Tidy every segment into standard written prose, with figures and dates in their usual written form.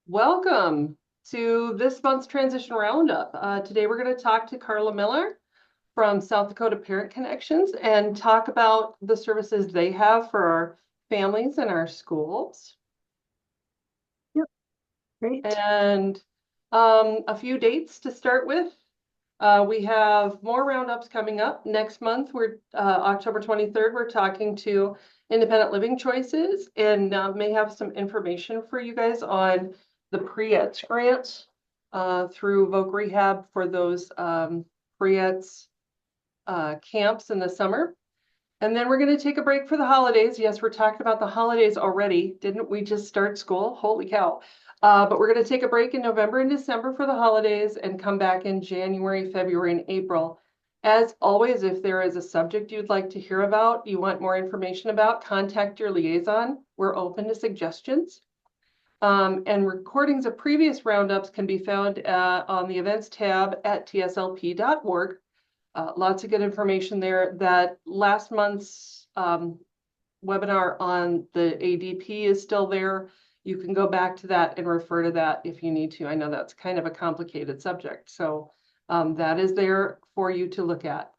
Welcome to this month's Transition Roundup. Today we're going to talk to Carla Miller from South Dakota Parent Connections and talk about the services they have for our families and our schools. Yep, great. And a few dates to start with. We have more roundups coming up next month. We're October 23rd. We're talking to Independent Living Choices and may have some information for you guys on the pre-ETS grants through Voc Rehab for those pre-ETS camps in the summer. And then we're going to take a break for the holidays. Yes, we're talking about the holidays already. Didn't we just start school? Holy cow. But we're going to take a break in November and December for the holidays and come back in January, February, and April. As always, if there is a subject you'd like to hear about, you want more information about, contact your liaison. We're open to suggestions. And recordings of previous roundups can be found on the events tab at tslp.org. Lots of good information there. That last month's webinar on the ADP is still there. You can go back to that and refer to that if you need to. I know that's kind of a complicated subject. So that is there for you to look at.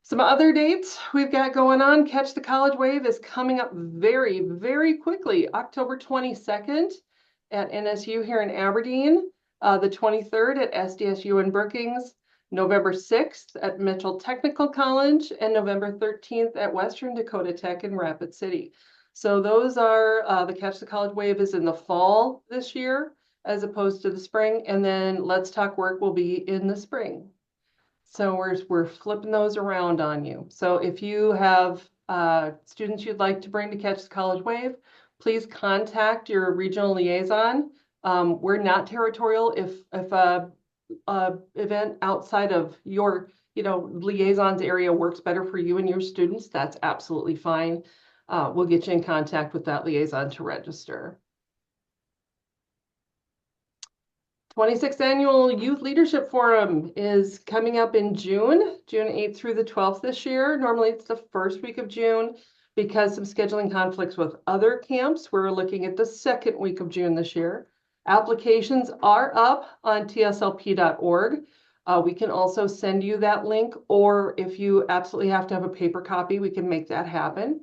Some other dates we've got going on. Catch the College Wave is coming up very, very quickly. October 22nd at NSU here in Aberdeen, the 23rd at SDSU in Brookings, November 6th at Mitchell Technical College, and November 13th at Western Dakota Tech in Rapid City. So those are the Catch the College Wave is in the fall this year as opposed to the spring. And then Let's Talk Work will be in the spring. So we're flipping those around on you. So if you have students you'd like to bring to Catch the College Wave, please contact your regional liaison. We're not territorial. If a event outside of your liaison's area works better for you and your students, that's absolutely fine. We'll get you in contact with that liaison to register. 26th Annual Youth Leadership Forum is coming up in June 8th through the 12th this year. Normally it's the first week of June. Because of scheduling conflicts with other camps, we're looking at the second week of June this year. Applications are up on tslp.org. We can also send you that link, or if you absolutely have to have a paper copy, we can make that happen.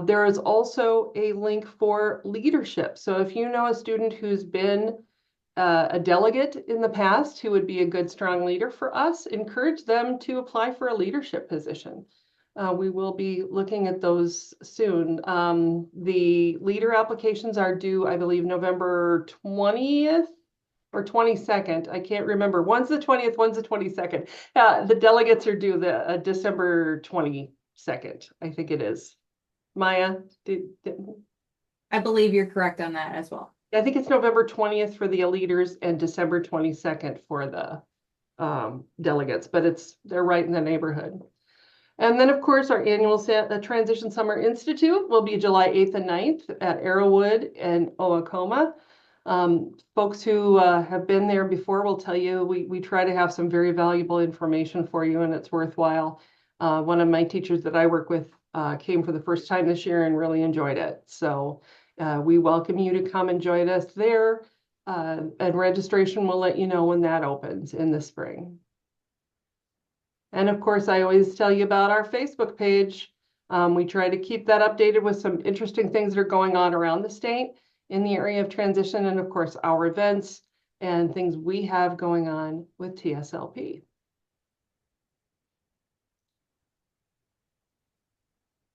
There is also a link for leadership. So if you know a student who's been a delegate in the past who would be a good, strong leader for us, encourage them to apply for a leadership position. We will be looking at those soon. The leader applications are due, I believe, November 20th or 22nd. I can't remember. One's the 20th, one's the 22nd. The delegates are due the December 22nd, I think it is. Maya, I believe you're correct on that as well. I think it's November 20th for the leaders and December 22nd for the delegates, but they're right in the neighborhood. And then, of course, our annual Transition Summer Institute will be July 8th and 9th at Arrowwood and Oakoma. Folks who have been there before will tell you we try to have some very valuable information for you, and it's worthwhile. One of my teachers that I work with came for the first time this year and really enjoyed it. So we welcome you to come and join us there, and registration will let you know when that opens in the spring. And of course, I always tell you about our Facebook page. We try to keep that updated with some interesting things that are going on around the state in the area of transition, and of course, our events and things we have going on with TSLP.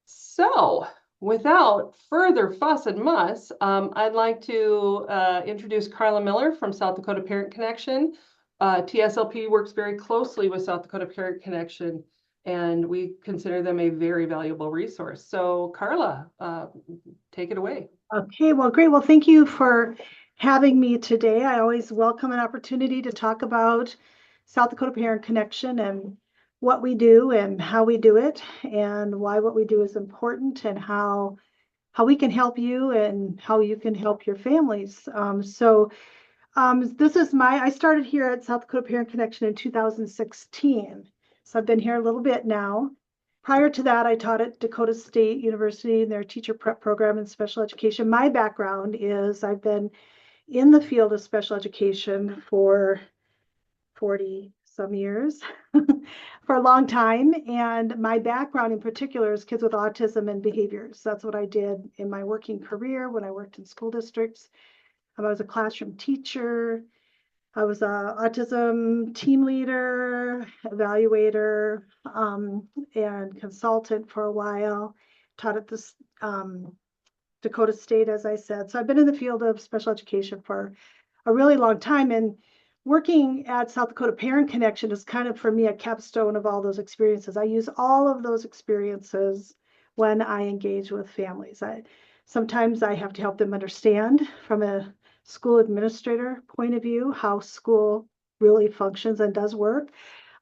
So, without further fuss and muss, I'd like to introduce Carla Miller from South Dakota Parent Connection. TSLP works very closely with South Dakota Parent Connection, and we consider them a very valuable resource. So Carla, take it away. Okay, well, great. Well, thank you for having me today. I always welcome an opportunity to talk about South Dakota Parent Connection and what we do and how we do it and why what we do is important and how we can help you and how you can help your families. I started here at South Dakota Parent Connection in 2016. So I've been here a little bit now. Prior to that, I taught at Dakota State University in their teacher prep program in special education. My background is I've been in the field of special education for 40 some years, for a long time. And my background in particular is kids with autism and behaviors. That's what I did in my working career when I worked in school districts. I was a classroom teacher. I was a autism team leader, evaluator, and consultant for a while. Taught at this Dakota State, as I said. So I've been in the field of special education for a really long time. And working at South Dakota Parent Connection is kind of, for me, a capstone of all those experiences. I use all of those experiences when I engage with families. Sometimes I have to help them understand from a school administrator point of view how school really functions and does work.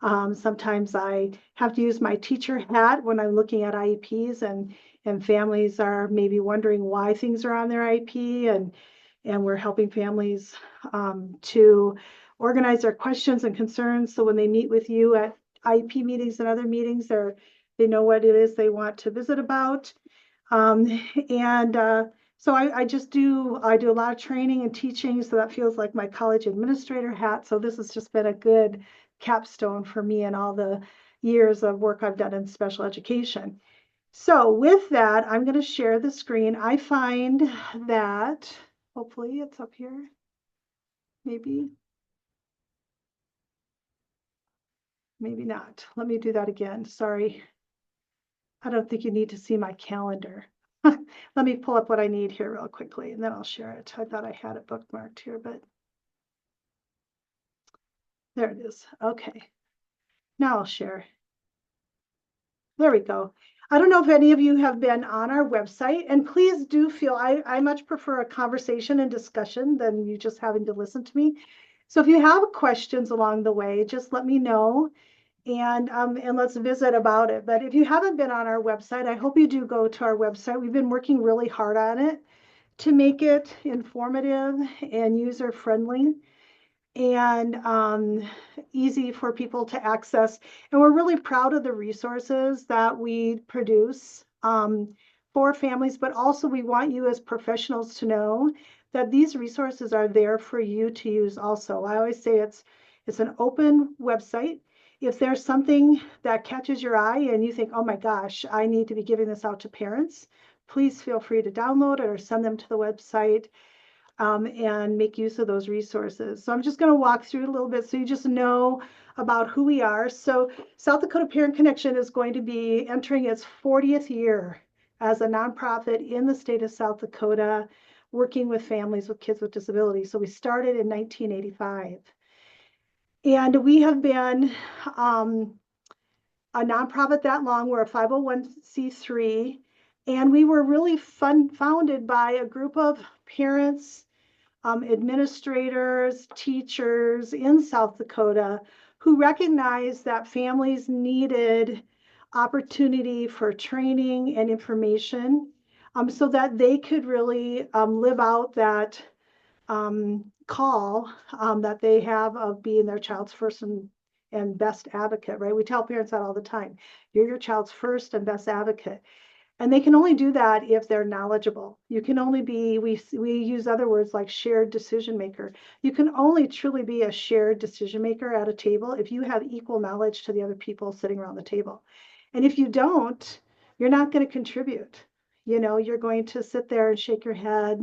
Sometimes I have to use my teacher hat when I'm looking at IEPs and families are maybe wondering why things are on their IEP, and we're helping families to organize their questions and concerns. So when they meet with you at IEP meetings and other meetings, they know what it is they want to visit about. So I do a lot of training and teaching, so that feels like my college administrator hat. So this has just been a good capstone for me in all the years of work I've done in special education. So with that, I'm going to share the screen. I find that, hopefully it's up here, maybe not. Let me do that again. Sorry. I don't think you need to see my calendar. Let me pull up what I need here real quickly, and then I'll share it. I thought I had it bookmarked here, but there it is. Okay. Now I'll share. There we go. I don't know if any of you have been on our website, and please do feel, I much prefer a conversation and discussion than you just having to listen to me. So if you have questions along the way, just let me know, and let's visit about it. But if you haven't been on our website, I hope you do go to our website. We've been working really hard on it to make it informative and user-friendly and easy for people to access. And we're really proud of the resources that we produce for families, but also we want you as professionals to know that these resources are there for you to use also. I always say it's an open website. If there's something that catches your eye and you think, oh my gosh, I need to be giving this out to parents, please feel free to download it or send them to the website. And make use of those resources. So I'm just going to walk through it a little bit so you just know about who we are. So South Dakota Parent Connection is going to be entering its 40th year as a nonprofit in the state of South Dakota, working with families with kids with disabilities. So we started in 1985. And we have been a nonprofit that long. We're a 501c3. And we were really founded by a group of parents, administrators, teachers in South Dakota who recognized that families needed opportunity for training and information so that they could really live out that call that they have of being their child's first and best advocate, right? We tell parents that all the time. You're your child's first and best advocate. And they can only do that if they're knowledgeable. You can only be, we use other words like shared decision maker. You can only truly be a shared decision maker at a table if you have equal knowledge to the other people sitting around the table. And if you don't, you're not going to contribute. You're going to sit there and shake your head.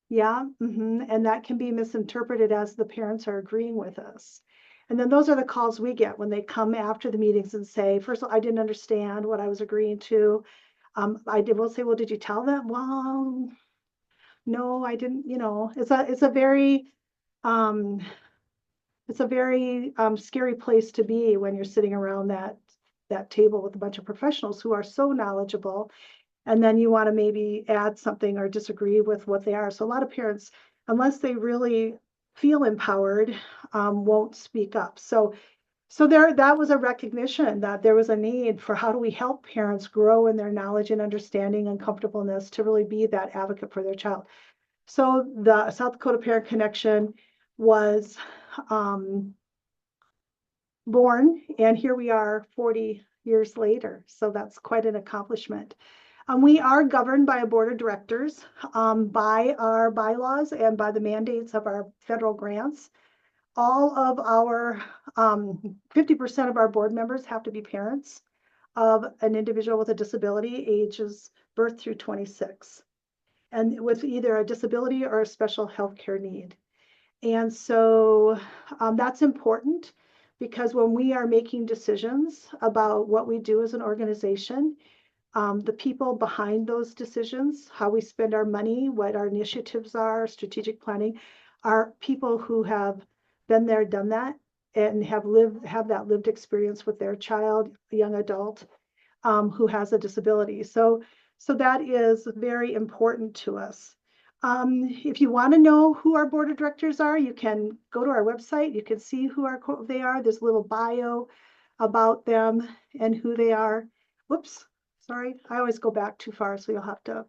Yeah, and that can be misinterpreted as the parents are agreeing with us. And then those are the calls we get when they come after the meetings and say, first of all, I didn't understand what I was agreeing to. Will say, well, did you tell them? Well, no, I didn't. It's a very scary place to be when you're sitting around that table with a bunch of professionals who are so knowledgeable, and then you want to maybe add something or disagree with what they are. So a lot of parents, unless they really feel empowered, won't speak up. So that was a recognition that there was a need for how do we help parents grow in their knowledge and understanding and comfortableness to really be that advocate for their child. So the South Dakota Parent Connection was born, and here we are 40 years later. So that's quite an accomplishment. We are governed by a board of directors, by our bylaws and by the mandates of our federal grants. All of our 50% of our board members have to be parents of an individual with a disability, ages birth through 26, and with either a disability or a special health care need. And so that's important because when we are making decisions about what we do as an organization, the people behind those decisions, how we spend our money, what our initiatives are, strategic planning, are people who have been there, done that, and have that lived experience with their child, young adult, who has a disability. So that is very important to us. If you want to know who our board of directors are, you can go to our website. You can see who they are. There's a little bio about them and who they are. Whoops, sorry. I always go back too far, so you'll have to.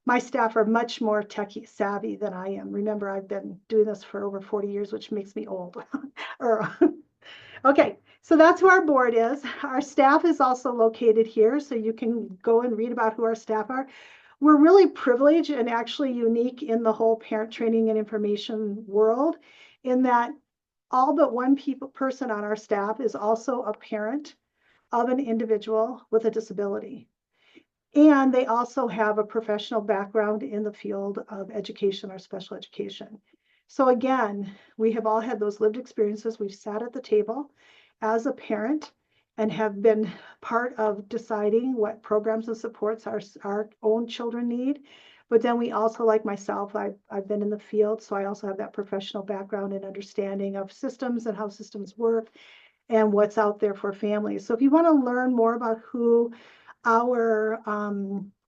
My staff are much more techie savvy than I am. Remember, I've been doing this for over 40 years, which makes me old. Okay, so that's who our board is. Our staff is also located here, so you can go and read about who our staff are. We're really privileged and actually unique in the whole parent training and information world in that all but one person on our staff is also a parent of an individual with a disability. And they also have a professional background in the field of education or special education. So again, we have all had those lived experiences. We've sat at the table as a parent and have been part of deciding what programs and supports our own children need. But then we also, like myself, I've been in the field, so I also have that professional background and understanding of systems and how systems work and what's out there for families. So if you want to learn more about who our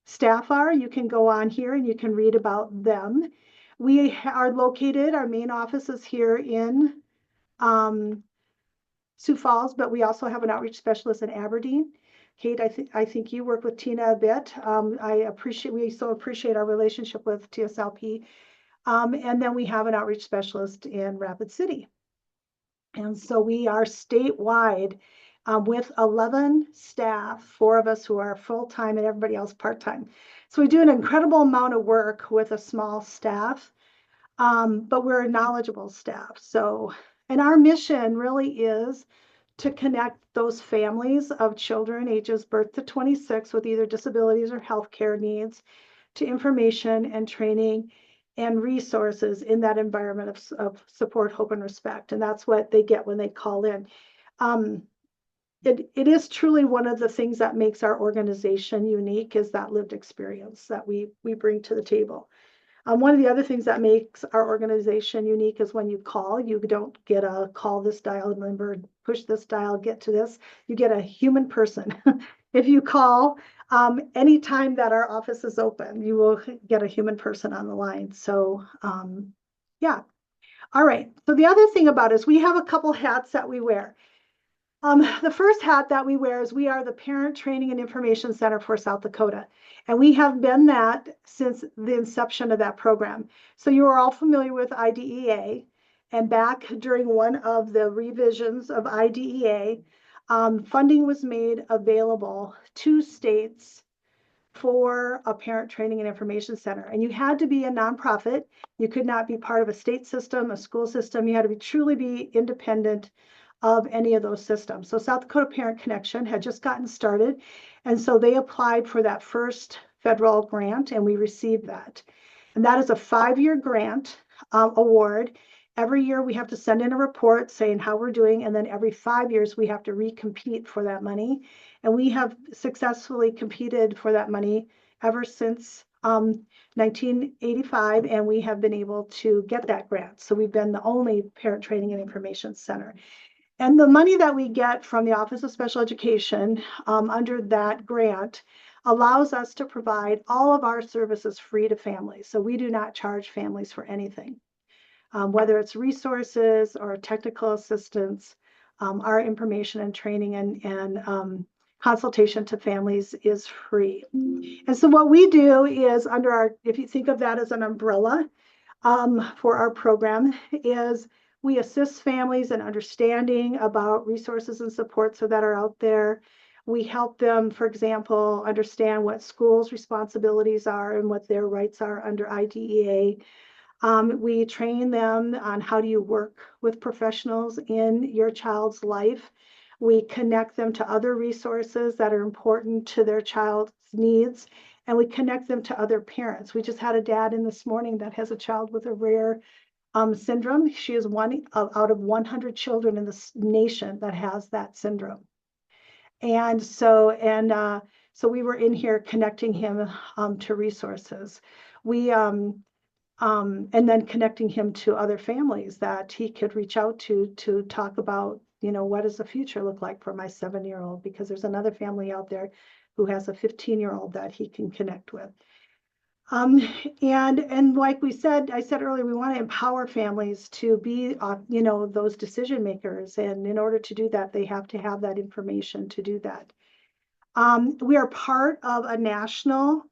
staff are, you can go on here and you can read about them. We are located, our main office is here in Sioux Falls, but we also have an outreach specialist in Aberdeen. Kate, I think you work with Tina a bit. We so appreciate our relationship with TSLP. And then we have an outreach specialist in Rapid City. And so we are statewide with 11 staff, 4 of us who are full-time and everybody else part-time. So we do an incredible amount of work with a small staff, but we're a knowledgeable staff. So, and our mission really is to connect those families of children ages birth to 26 with either disabilities or healthcare needs to information and training and resources in that environment of support, hope, and respect. And that's what they get when they call in. It is truly one of the things that makes our organization unique is that lived experience that we bring to the table. One of the other things that makes our organization unique is when you call, you don't get a call this dial number, push this dial, get to this. You get a human person. If you call, anytime that our office is open, you will get a human person on the line. So yeah. All right. So the other thing about us, we have a couple hats that we wear. The first hat that we wear is we are the Parent Training and Information Center for South Dakota. And we have been that since the inception of that program. So you are all familiar with IDEA. And back during one of the revisions of IDEA, funding was made available to states for a parent training and information center. And you had to be a nonprofit. You could not be part of a state system, a school system. You had to truly be independent of any of those systems. So South Dakota Parent Connection had just gotten started. And so they applied for that first federal grant and we received that. And that is a 5-year grant award. Every year we have to send in a report saying how we're doing. And then every 5 years we have to recompete for that money. And we have successfully competed for that money ever since 1985. And we have been able to get that grant. So we've been the only parent training and information center. And the money that we get from the Office of Special Education under that grant allows us to provide all of our services free to families. So we do not charge families for anything, whether it's resources or technical assistance. Our information and training and consultation to families is free. And so what we do is under our, if you think of that as an umbrella for our program, is we assist families in understanding about resources and supports that are out there. We help them, for example, understand what schools' responsibilities are and what their rights are under IDEA. We train them on how do you work with professionals in your child's life. We connect them to other resources that are important to their child's needs, and we connect them to other parents. We just had a dad in this morning that has a child with a rare syndrome. She is one out of 100 children in this nation that has that syndrome. And so we were in here connecting him to resources. We and then connecting him to other families that he could reach out to talk about, what does the future look like for my 7-year-old? Because there's another family out there who has a 15-year-old that he can connect with. And like I said earlier, we want to empower families to be, those decision makers. And in order to do that, they have to have that information to do that. We are part of a national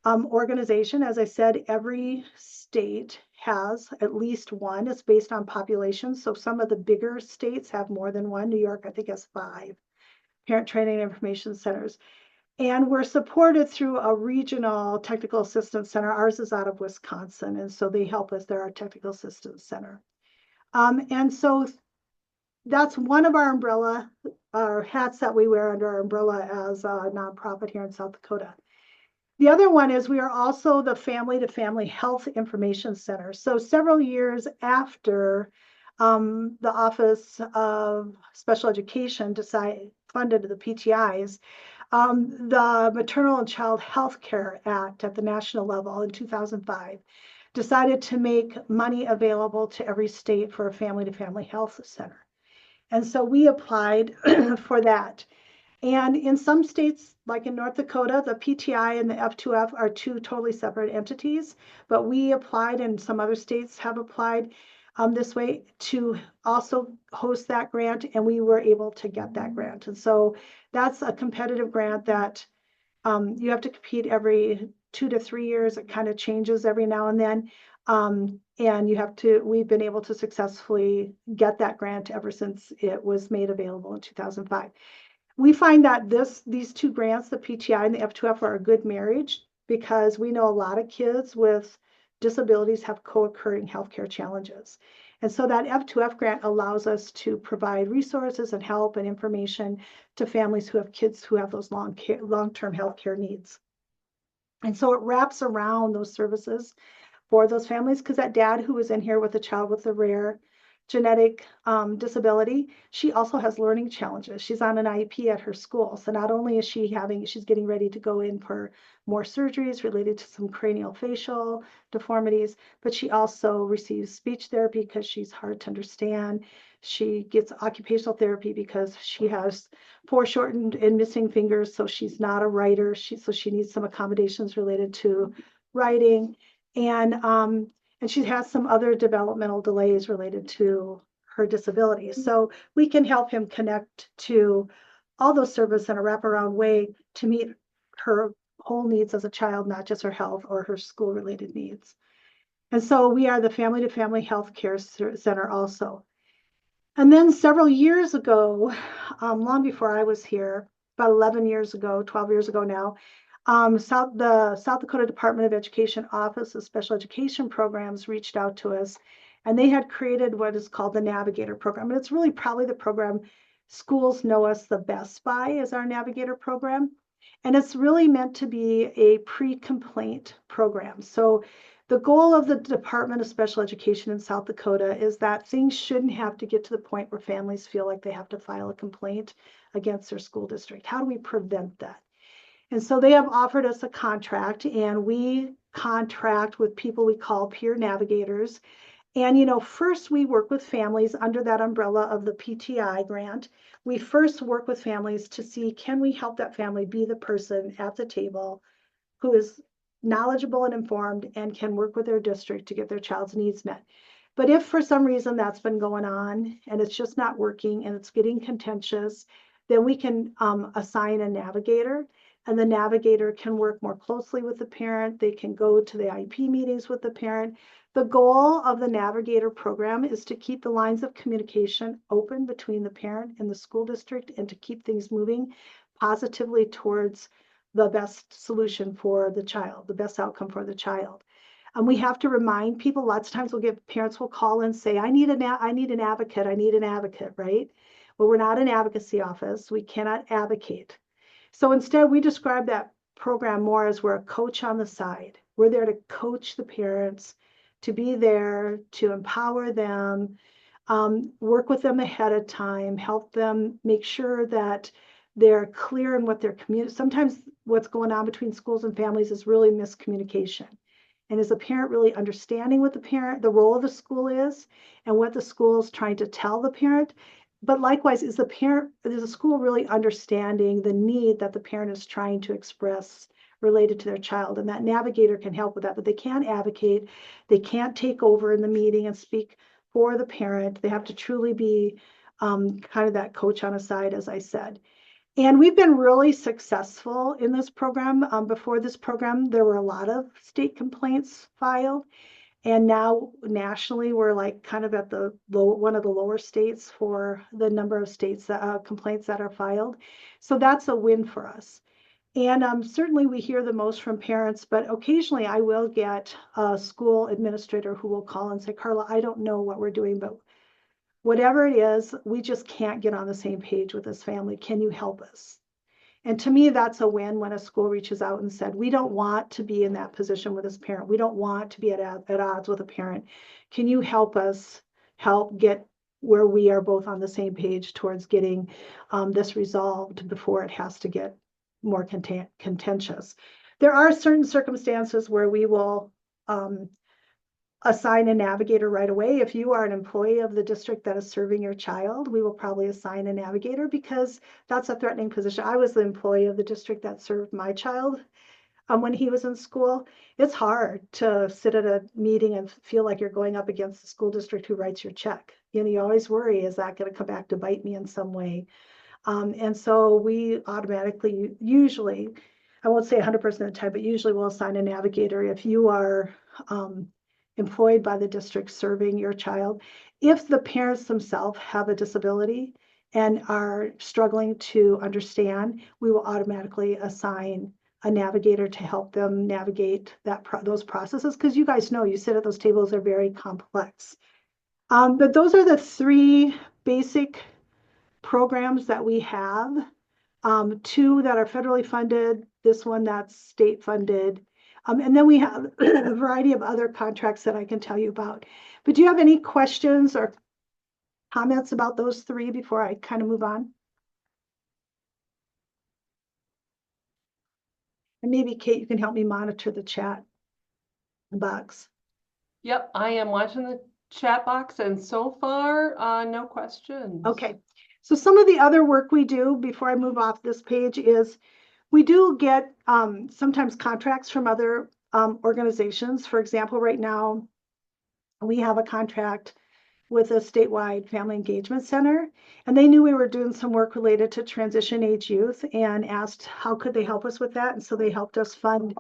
organization. As I said, every state has at least one. It's based on population. So some of the bigger states have more than one. New York, I think, has 5 parent training and information centers. And we're supported through a regional technical assistance center. Ours is out of Wisconsin, and so they help us. They're our technical assistance center. And so that's one of our hats that we wear under our umbrella as a nonprofit here in South Dakota. The other one is we are also the Family to Family Health Information Center. So several years after the Office of Special Education funded the PTIs, the Maternal and Child Health Care Act at the national level in 2005 decided to make money available to every state for a family to family health center. And so we applied for that. And in some states, like in North Dakota, the PTI and the F2F are 2 totally separate entities, but we applied, and some other states have applied this way to also host that grant, and we were able to get that grant. And so that's a competitive grant that you have to compete every 2 to 3 years. It kind of changes every now and then. And we've been able to successfully get that grant ever since it was made available in 2005. We find that these 2 grants, the PTI and the F2F, are a good marriage because we know a lot of kids with disabilities have co-occurring healthcare challenges. And so that F2F grant allows us to provide resources and help and information to families who have kids who have those long-term healthcare needs. And so it wraps around those services for those families, because that dad who was in here with a child with a rare genetic disability, she also has learning challenges. She's on an IEP at her school. So not only is she's getting ready to go in for more surgeries related to some craniofacial deformities, but she also receives speech therapy because she's hard to understand. She gets occupational therapy because she has foreshortened and missing fingers, so she's not a writer. So she needs some accommodations related to writing. And she has some other developmental delays related to her disability. So we can help him connect to all those services in a wraparound way to meet her whole needs as a child, not just her health or her school-related needs. And so we are the Family to Family Health Care Center also. And then several years ago, long before I was here, about 11 years ago, 12 years ago now, the South Dakota Department of Education Office of Special Education Programs reached out to us, and they had created what is called the Navigator program. And it's really probably the program schools know us the best by, is our Navigator program. And it's really meant to be a pre-complaint program. So the goal of the Department of Special Education in South Dakota is that things shouldn't have to get to the point where families feel like they have to file a complaint against their school district. How do we prevent that? And so they have offered us a contract, and we contract with people we call peer navigators. And, first we work with families under that umbrella of the PTI grant. We first work with families to see, can we help that family be the person at the table who is knowledgeable and informed and can work with their district to get their child's needs met. But if for some reason that's been going on and it's just not working and it's getting contentious, then we can assign a navigator. And the navigator can work more closely with the parent. They can go to the IEP meetings with the parent. The goal of the Navigator program is to keep the lines of communication open between the parent and the school district and to keep things moving positively towards the best solution for the child, the best outcome for the child. And we have to remind people, lots of times parents will call and say, I need an advocate, right? Well, we're not an advocacy office. We cannot advocate. So instead, we describe that program more as we're a coach on the side. We're there to coach the parents, to be there, to empower them, work with them ahead of time, help them make sure that they're clear in what their community. Sometimes what's going on between schools and families is really miscommunication. And is the parent really understanding what the role of the school is and what the school is trying to tell the parent? But likewise, is the school really understanding the need that the parent is trying to express related to their child? And that navigator can help with that, but they can't advocate. They can't take over in the meeting and speak for the parent. They have to truly be kind of that coach on a side, as I said. And we've been really successful in this program. Before this program, there were a lot of state complaints filed. And now nationally, we're like kind of at one of the lower states for the number of complaints that are filed. So that's a win for us. And certainly we hear the most from parents, but occasionally I will get a school administrator who will call and say, Carla, I don't know what we're doing, but whatever it is, we just can't get on the same page with this family. Can you help us? And to me, that's a win when a school reaches out and said, we don't want to be in that position with this parent. We don't want to be at odds with a parent. Can you help us help get where we are both on the same page towards getting this resolved before it has to get more contentious? There are certain circumstances where we will assign a navigator right away. If you are an employee of the district that is serving your child, we will probably assign a navigator because that's a threatening position. I was the employee of the district that served my child when he was in school. It's hard to sit at a meeting and feel like you're going up against the school district who writes your check. You know, you always worry, is that going to come back to bite me in some way? And so we automatically, usually, I won't say 100% of the time, but usually we'll assign a navigator if you are employed by the district serving your child. If the parents themselves have a disability and are struggling to understand, we will automatically assign a navigator to help them navigate those processes, because you guys know, you sit at those tables, they're very complex. But those are the three basic programs that we have. Two that are federally funded, this one that's state funded. And then we have a variety of other contracts that I can tell you about. But do you have any questions or comments about those three before I kind of move on? And maybe Kate, you can help me monitor the chat box. Yep, I am watching the chat box and so far, no questions. Okay, so some of the other work we do before I move off this page is we do get sometimes contracts from other organizations. For example, right now we have a contract with a statewide family engagement center, and they knew we were doing some work related to transition age youth and asked how could they help us with that. And so they helped us fund,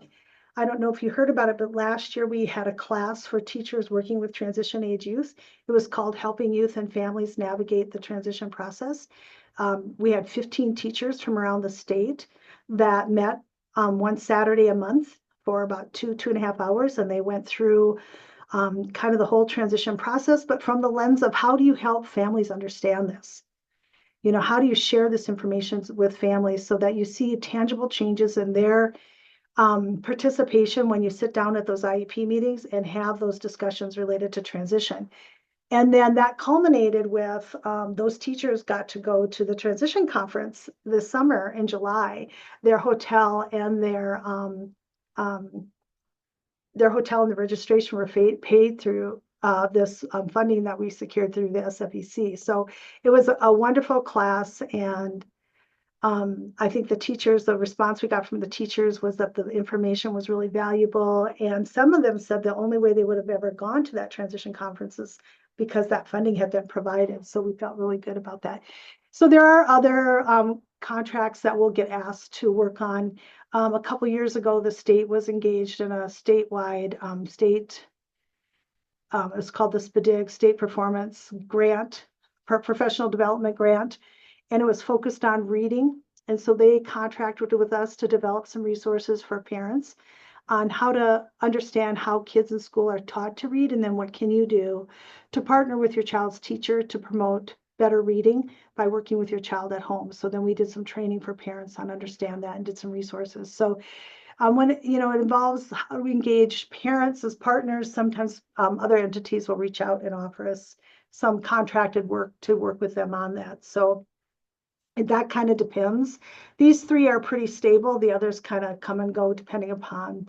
I don't know if you heard about it, but last year we had a class for teachers working with transition age youth. It was called Helping Youth and Families Navigate the Transition Process. We had 15 teachers from around the state that met one Saturday a month for about 2.5 hours, and they went through kind of the whole transition process, but from the lens of how do you help families understand this? You know, how do you share this information with families so that you see tangible changes in their participation when you sit down at those IEP meetings and have those discussions related to transition? And then that culminated with those teachers got to go to the transition conference this summer in July. Their hotel and their hotel and the registration were paid through this funding that we secured through the SFEC. So it was a wonderful class, and I think the response we got from the teachers was that the information was really valuable, and some of them said the only way they would have ever gone to that transition conference is because that funding had been provided. So we felt really good about that. So there are other contracts that we'll get asked to work on. A couple years ago, the state was engaged in a statewide it's called the SPDIG, State Performance Grant, Professional Development Grant, and it was focused on reading. And so they contracted with us to develop some resources for parents on how to understand how kids in school are taught to read, and then what can you do to partner with your child's teacher to promote better reading by working with your child at home. So then we did some training for parents on understand that and did some resources. So when it involves how we engage parents as partners, sometimes other entities will reach out and offer us some contracted work to work with them on that. So that kind of depends. These three are pretty stable. The others kind of come and go depending upon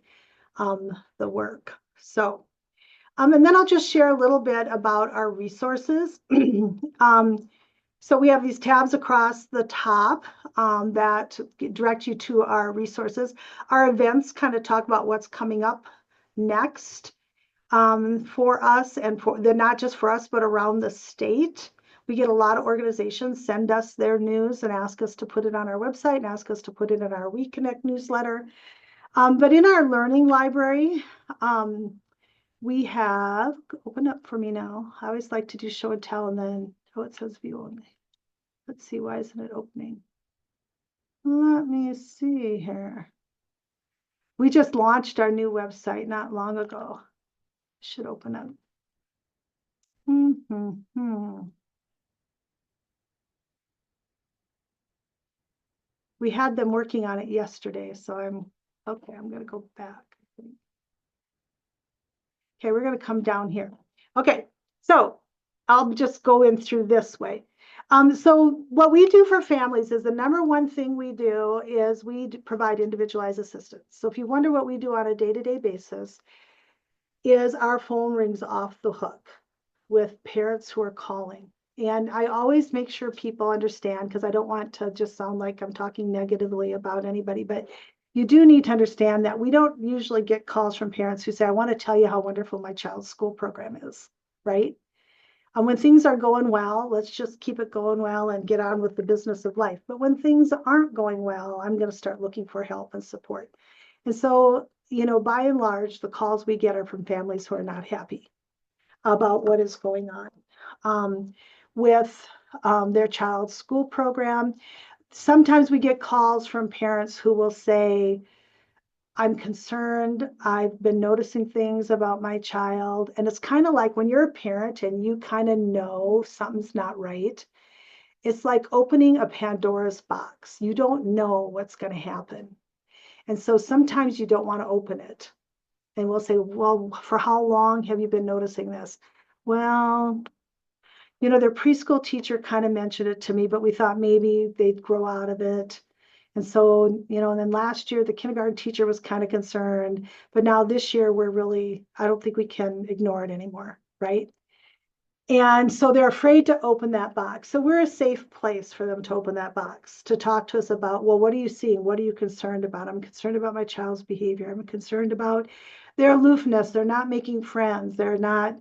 the work. So, and then I'll just share a little bit about our resources. So we have these tabs across the top that direct you to our resources. Our events kind of talk about what's coming up next for us, and they're not just for us, but around the state. We get a lot of organizations send us their news and ask us to put it on our website and ask us to put it in our WeConnect newsletter. But in our learning library, we have, open up for me now. I always like to do show and tell, and then, oh, it says view only. Let's see, why isn't it opening? Let me see here. We just launched our new website not long ago. Should open up. We had them working on it yesterday, so I'm going to go back. Okay, we're going to come down here. Okay, so I'll just go in through this way. So what we do for families is the number one thing we do is we provide individualized assistance. So if you wonder what we do on a day-to-day basis, is our phone rings off the hook with parents who are calling. And I always make sure people understand, because I don't want to just sound like I'm talking negatively about anybody, but you do need to understand that we don't usually get calls from parents who say, I want to tell you how wonderful my child's school program is, right? And when things are going well, let's just keep it going well and get on with the business of life. But when things aren't going well, I'm going to start looking for help and support. And so, by and large, the calls we get are from families who are not happy about what is going on with their child's school program. Sometimes we get calls from parents who will say, I'm concerned, I've been noticing things about my child. And it's kind of like when you're a parent and you kind of know something's not right, it's like opening a Pandora's box. You don't know what's going to happen. And so sometimes you don't want to open it. And we'll say, well, for how long have you been noticing this? Well, their preschool teacher kind of mentioned it to me, but we thought maybe they'd grow out of it. And so, and then last year, the kindergarten teacher was kind of concerned, but now this year, I don't think we can ignore it anymore, right? And so they're afraid to open that box. So we're a safe place for them to open that box, to talk to us about, well, what are you seeing? What are you concerned about? I'm concerned about my child's behavior. I'm concerned about their aloofness. They're not making friends. They're not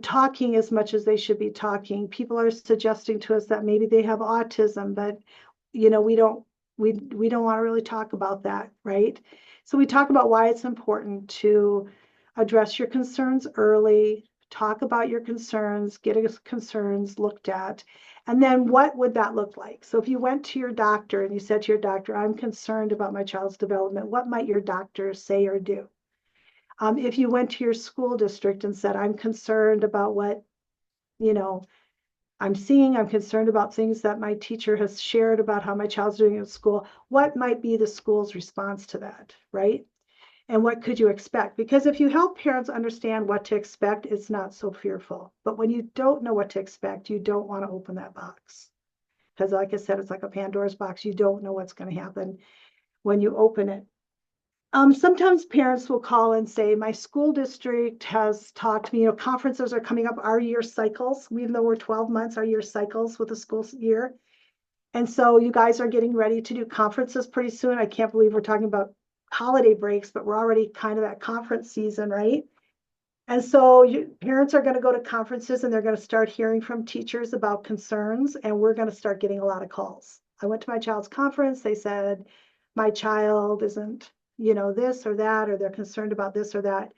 talking as much as they should be talking. People are suggesting to us that maybe they have autism, but we don't want to really talk about that, right? So we talk about why it's important to address your concerns early, talk about your concerns, get your concerns looked at, and then what would that look like? So if you went to your doctor and you said to your doctor, I'm concerned about my child's development, what might your doctor say or do? If you went to your school district and said, I'm concerned about what, I'm seeing, I'm concerned about things that my teacher has shared about how my child's doing at school, what might be the school's response to that, right? And what could you expect? Because if you help parents understand what to expect, it's not so fearful. But when you don't know what to expect, you don't want to open that box. Because like I said, it's like a Pandora's box. You don't know what's going to happen when you open it. Sometimes parents will call and say, my school district has talked to me, conferences are coming up, our year cycles, even though we're 12 months, our year cycles with the school year. And so you guys are getting ready to do conferences pretty soon. I can't believe we're talking about holiday breaks, but we're already kind of at conference season, right? And so parents are going to go to conferences and they're going to start hearing from teachers about concerns, and we're going to start getting a lot of calls. I went to my child's conference. They said, my child isn't, this or that, or they're concerned about this or that.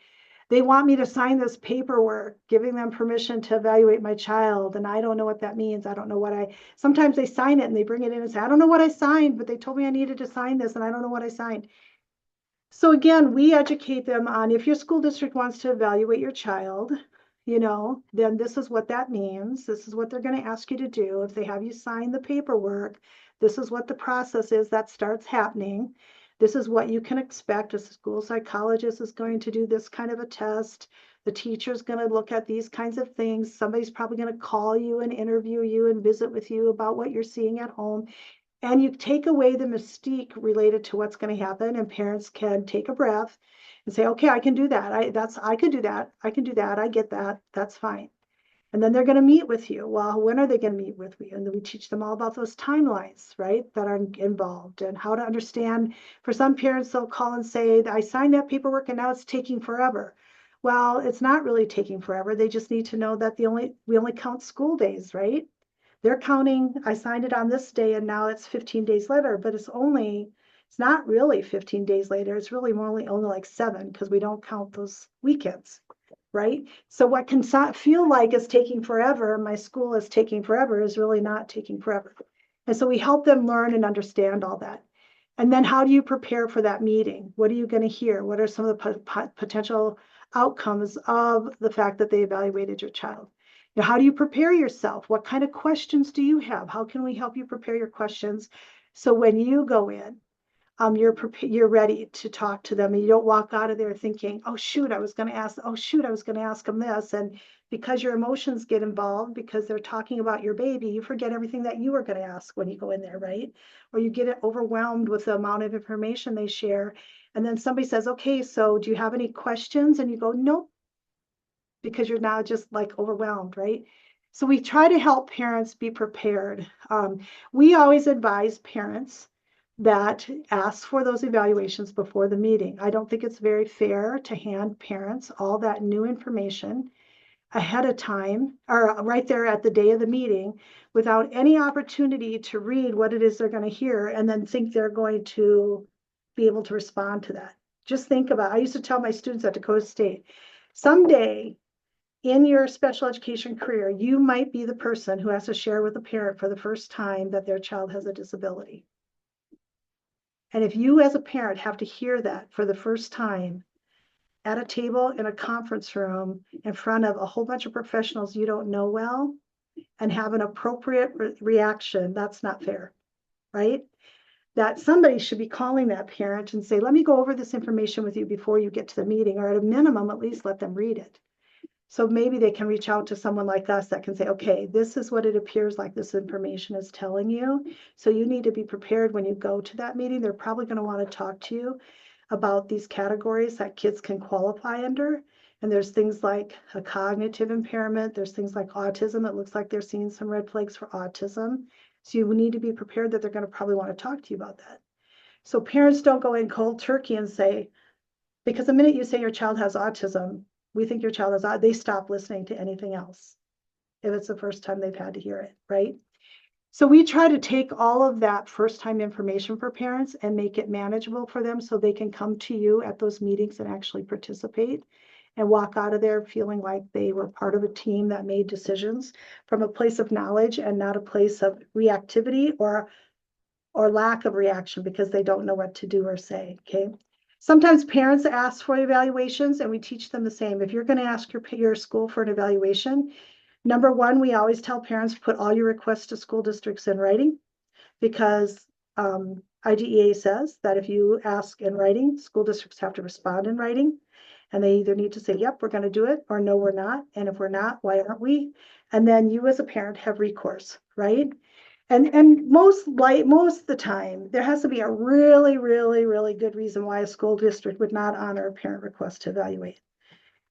they want me to sign this paperwork, giving them permission to evaluate my child. And I don't know what that means. I don't know what sometimes they sign it and they bring it in and say, I don't know what I signed, but they told me I needed to sign this and I don't know what I signed. So again, we educate them on if your school district wants to evaluate your child, then this is what that means. This is what they're going to ask you to do. If they have you sign the paperwork, this is what the process is that starts happening. This is what you can expect. A school psychologist is going to do this kind of a test. The teacher's going to look at these kinds of things. Somebody's probably going to call you and interview you and visit with you about what you're seeing at home. And you take away the mystique related to what's going to happen, and parents can take a breath and say, okay, I can do that. I could do that. I can do that. I get that. That's fine. And then they're going to meet with you. Well, when are they going to meet with you? And then we teach them all about those timelines, right, that are involved and how to understand. For some parents, they'll call and say, I signed that paperwork and now it's taking forever. Well, it's not really taking forever. They just need to know that we only count school days, right? They're counting, I signed it on this day and now it's 15 days later, but it's not really 15 days later. It's really only like 7 because we don't count those weekends, right? So what can feel like is taking forever, my school is taking forever, is really not taking forever. And so we help them learn and understand all that. And then how do you prepare for that meeting? What are you going to hear? What are some of the potential outcomes of the fact that they evaluated your child? How do you prepare yourself? What kind of questions do you have? How can we help you prepare your questions so when you go in, you're ready to talk to them and you don't walk out of there thinking, oh shoot, I was going to ask them this. And because your emotions get involved, because they're talking about your baby, you forget everything that you were going to ask when you go in there, right? Or you get overwhelmed with the amount of information they share. And then somebody says, okay, so do you have any questions? And you go, nope, because you're now just like overwhelmed, right? So we try to help parents be prepared. We always advise parents that ask for those evaluations before the meeting. I don't think it's very fair to hand parents all that new information ahead of time or right there at the day of the meeting without any opportunity to read what it is they're going to hear and then think they're going to be able to respond to that. Just think about, I used to tell my students at Dakota State, someday in your special education career, you might be the person who has to share with a parent for the first time that their child has a disability. And if you as a parent have to hear that for the first time at a table in a conference room in front of a whole bunch of professionals you don't know well and have an appropriate reaction, that's not fair, right? That somebody should be calling that parent and say, let me go over this information with you before you get to the meeting, or at a minimum, at least let them read it. So maybe they can reach out to someone like us that can say, okay, this is what it appears like this information is telling you. So you need to be prepared when you go to that meeting. They're probably going to want to talk to you about these categories that kids can qualify under. And there's things like a cognitive impairment. There's things like autism. It looks like they're seeing some red flags for autism. So you need to be prepared that they're going to probably want to talk to you about that. So parents don't go in cold turkey and say, because the minute you say your child has autism, we think your child has, they stop listening to anything else if it's the first time they've had to hear it, right? So we try to take all of that first-time information for parents and make it manageable for them so they can come to you at those meetings and actually participate and walk out of there feeling like they were part of a team that made decisions from a place of knowledge and not a place of reactivity or lack of reaction because they don't know what to do or say, okay? Sometimes parents ask for evaluations and we teach them the same. If you're going to ask your school for an evaluation, number one, we always tell parents, put all your requests to school districts in writing because IDEA says that if you ask in writing, school districts have to respond in writing. And they either need to say, yep, we're going to do it, or no, we're not. And if we're not, why aren't we? And then you as a parent have recourse, right? And most of the time, there has to be a really, really, really good reason why a school district would not honor a parent request to evaluate.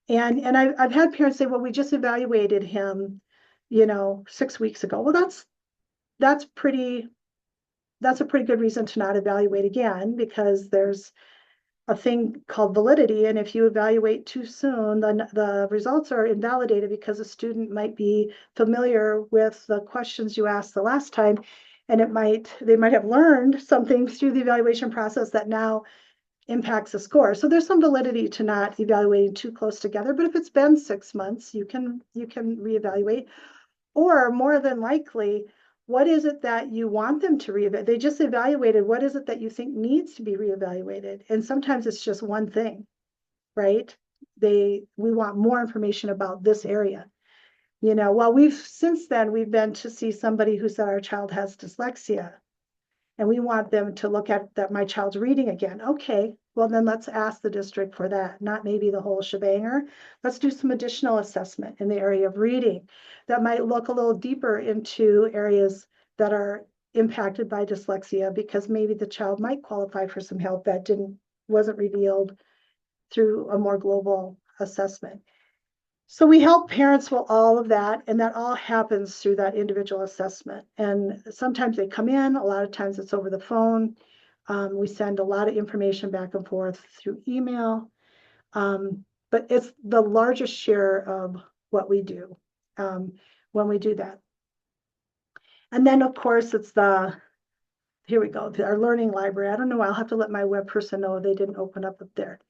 And I've had parents say, well, we just evaluated him, 6 weeks ago. Well, that's a pretty good reason to not evaluate again, because there's a thing called validity. And if you evaluate too soon, then the results are invalidated because a student might be familiar with the questions you asked the last time. And they might have learned something through the evaluation process that now impacts the score. So there's some validity to not evaluating too close together, but if it's been 6 months, you can reevaluate. Or more than likely, what is it that you want them to reevaluate? They just evaluated, what is it that you think needs to be reevaluated? And sometimes it's just one thing, right? We want more information about this area. Well, since then we've been to see somebody who said our child has dyslexia, and we want them to look at that my child's reading again. Okay, well then let's ask the district for that, not maybe the whole shebanger. Let's do some additional assessment in the area of reading that might look a little deeper into areas that are impacted by dyslexia, because maybe the child might qualify for some help that wasn't revealed through a more global assessment. So we help parents with all of that, and that all happens through that individual assessment. And sometimes they come in, a lot of times it's over the phone. We send a lot of information back and forth through email. But it's the largest share of what we do when we do that. And then, of course, it's here we go, our learning library. I don't know, I'll have to let my web person know they didn't open up there.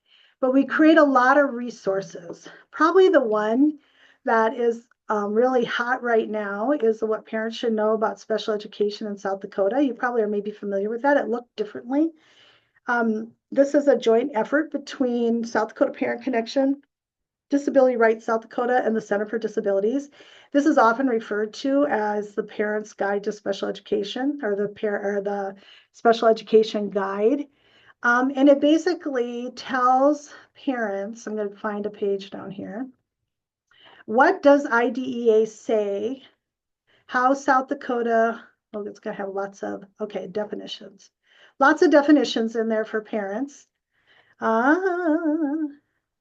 But we create a lot of resources. Probably the one that is really hot right now is what parents should know about special education in South Dakota. You probably are maybe familiar with that. It looked differently. This is a joint effort between South Dakota Parent Connection, Disability Rights South Dakota, and the Center for Disabilities. This is often referred to as the Parent's Guide to Special Education, or the Special Education Guide. And it basically tells parents, I'm going to find a page down here. What does IDEA say? How South Dakota, oh, it's going to have lots of, okay, definitions. Lots of definitions in there for parents. I'm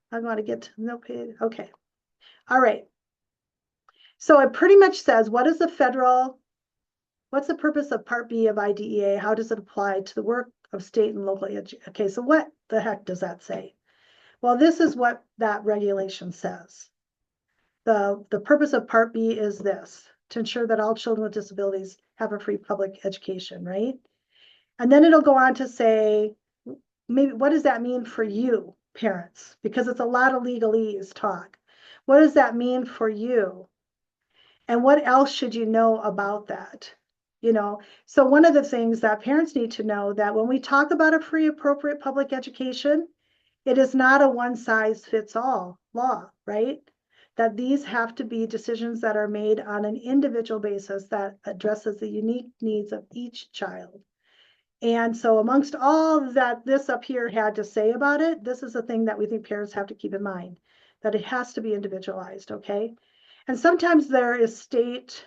going to get to no page. Okay. All right. So it pretty much says, what's the purpose of Part B of IDEA? How does it apply to the work of state and local education? Okay, so what the heck does that say? Well, this is what that regulation says. The purpose of Part B is this: to ensure that all children with disabilities have a free public education, right? And then it'll go on to say, maybe what does that mean for you, parents? Because it's a lot of legalese talk. What does that mean for you? And what else should you know about that? So one of the things that parents need to know, that when we talk about a free, appropriate public education, it is not a one size fits all law, right? That these have to be decisions that are made on an individual basis that addresses the unique needs of each child. And so amongst all that this up here had to say about it, this is a thing that we think parents have to keep in mind, that it has to be individualized, okay? And sometimes there is state,